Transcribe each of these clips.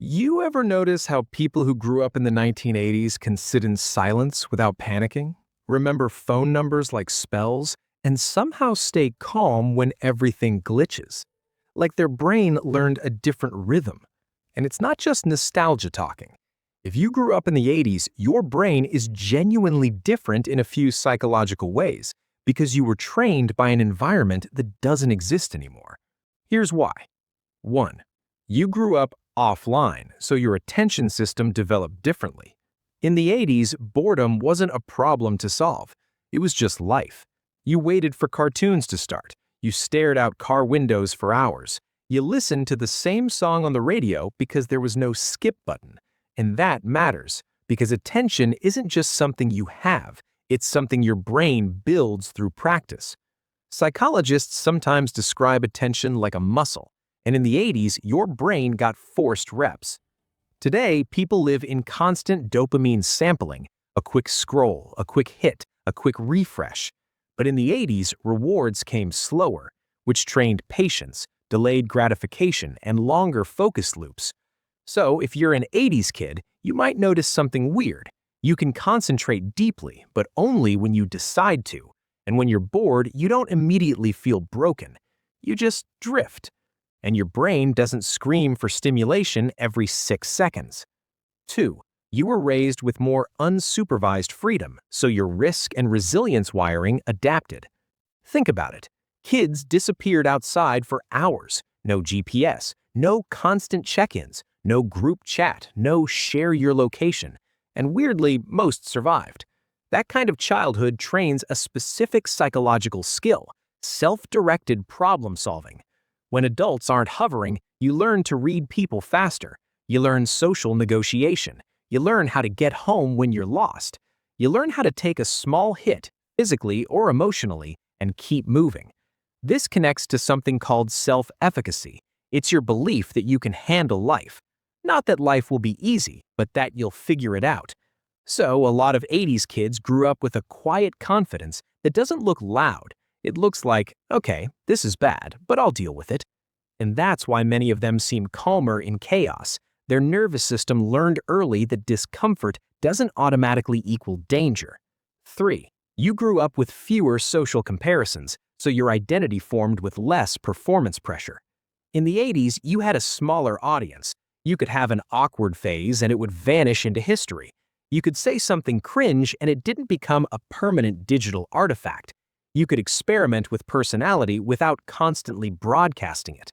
You ever notice how people who grew up in the 1980s can sit in silence without panicking, remember phone numbers like spells, and somehow stay calm when everything glitches? Like their brain learned a different rhythm. And it's not just nostalgia talking. If you grew up in the 80s, your brain is genuinely different in a few psychological ways because you were trained by an environment that doesn't exist anymore. Here's why. 1. You grew up offline, so your attention system developed differently. In the 80s, boredom wasn't a problem to solve. It was just life. You waited for cartoons to start. You stared out car windows for hours. You listened to the same song on the radio because there was no skip button. And that matters, because attention isn't just something you have, it's something your brain builds through practice. Psychologists sometimes describe attention like a muscle. And in the 80s, your brain got forced reps. Today, people live in constant dopamine sampling, a quick scroll, a quick hit, a quick refresh. But in the 80s, rewards came slower, which trained patience, delayed gratification, and longer focus loops. So if you're an 80s kid, you might notice something weird. You can concentrate deeply, but only when you decide to. And when you're bored, you don't immediately feel broken. You just drift. And your brain doesn't scream for stimulation every 6 seconds. 2. You were raised with more unsupervised freedom, so your risk and resilience wiring adapted. Think about it. Kids disappeared outside for hours. No GPS, no constant check-ins, no group chat, no share your location. And weirdly, most survived. That kind of childhood trains a specific psychological skill, self-directed problem solving. When adults aren't hovering, you learn to read people faster. You learn social negotiation. You learn how to get home when you're lost. You learn how to take a small hit, physically or emotionally, and keep moving. This connects to something called self-efficacy. It's your belief that you can handle life. Not that life will be easy, but that you'll figure it out. So, a lot of 80s kids grew up with a quiet confidence that doesn't look loud. It looks like, okay, this is bad, but I'll deal with it. And that's why many of them seem calmer in chaos. Their nervous system learned early that discomfort doesn't automatically equal danger. 3. You grew up with fewer social comparisons, so your identity formed with less performance pressure. In the 80s, you had a smaller audience. You could have an awkward phase and it would vanish into history. You could say something cringe and it didn't become a permanent digital artifact. You could experiment with personality without constantly broadcasting it.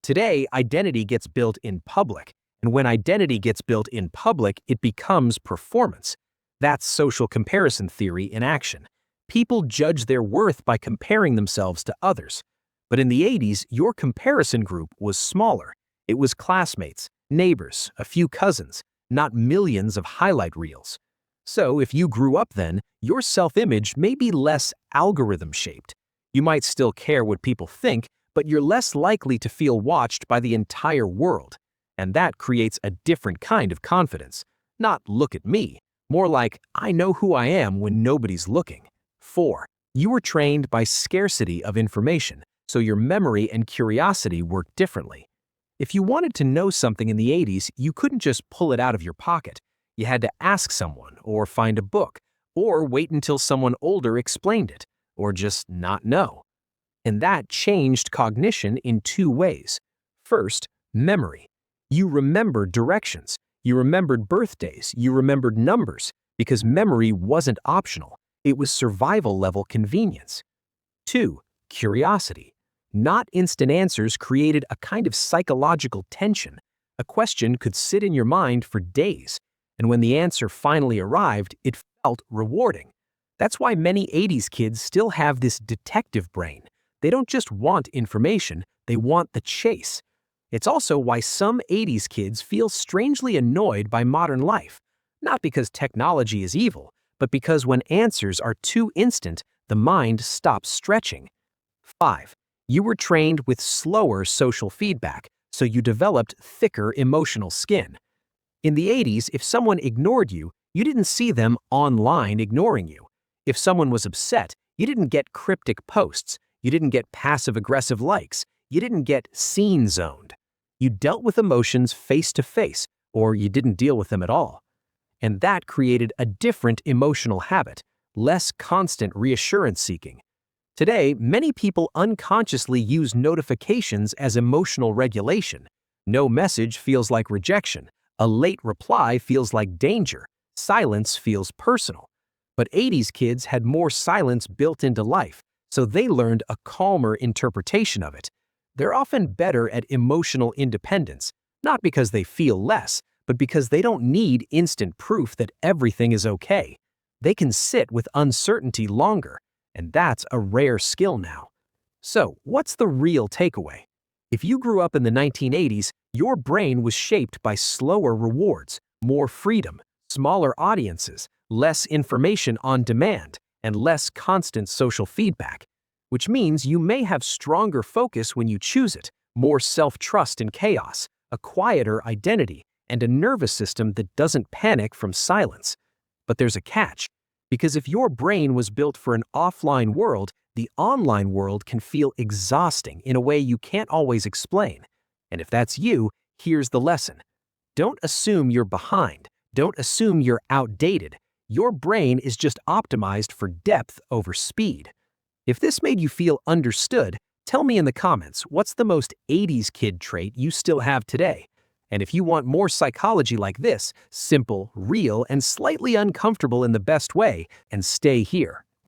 Today, identity gets built in public, and when identity gets built in public, it becomes performance. That's social comparison theory in action. People judge their worth by comparing themselves to others. But in the 80s, your comparison group was smaller. It was classmates, neighbors, a few cousins, not millions of highlight reels. So if you grew up then, your self-image may be less algorithm-shaped. You might still care what people think, but you're less likely to feel watched by the entire world. And that creates a different kind of confidence. Not look at me, more like I know who I am when nobody's looking. 4. You were trained by scarcity of information, so your memory and curiosity work differently. If you wanted to know something in the 80s, you couldn't just pull it out of your pocket. You had to ask someone, or find a book, or wait until someone older explained it, or just not know. And that changed cognition in 2 ways. First, memory. You remembered directions. You remembered birthdays. You remembered numbers, because memory wasn't optional. It was survival-level convenience. 2. Curiosity. Not instant answers created a kind of psychological tension. A question could sit in your mind for days. And when the answer finally arrived, it felt rewarding. That's why many 80s kids still have this detective brain. They don't just want information, they want the chase. It's also why some 80s kids feel strangely annoyed by modern life. Not because technology is evil, but because when answers are too instant, the mind stops stretching. 5. You were trained with slower social feedback, so you developed thicker emotional skin. In the 80s, if someone ignored you, you didn't see them online ignoring you. If someone was upset, you didn't get cryptic posts. You didn't get passive-aggressive likes. You didn't get scene zoned. You dealt with emotions face to face, or you didn't deal with them at all. And that created a different emotional habit, less constant reassurance seeking. Today, many people unconsciously use notifications as emotional regulation. No message feels like rejection. A late reply feels like danger. Silence feels personal. But 80s kids had more silence built into life, so they learned a calmer interpretation of it. They're often better at emotional independence, not because they feel less, but because they don't need instant proof that everything is okay. They can sit with uncertainty longer, and that's a rare skill now. So, what's the real takeaway? If you grew up in the 1980s, your brain was shaped by slower rewards, more freedom, smaller audiences, less information on demand, and less constant social feedback. Which means you may have stronger focus when you choose it, more self-trust in chaos, a quieter identity, and a nervous system that doesn't panic from silence. But there's a catch, because if your brain was built for an offline world, the online world can feel exhausting in a way you can't always explain. And if that's you, here's the lesson. Don't assume you're behind. Don't assume you're outdated. Your brain is just optimized for depth over speed. If this made you feel understood, tell me in the comments what's the most 80s kid trait you still have today. And if you want more psychology like this, simple, real, and slightly uncomfortable in the best way, and stay here.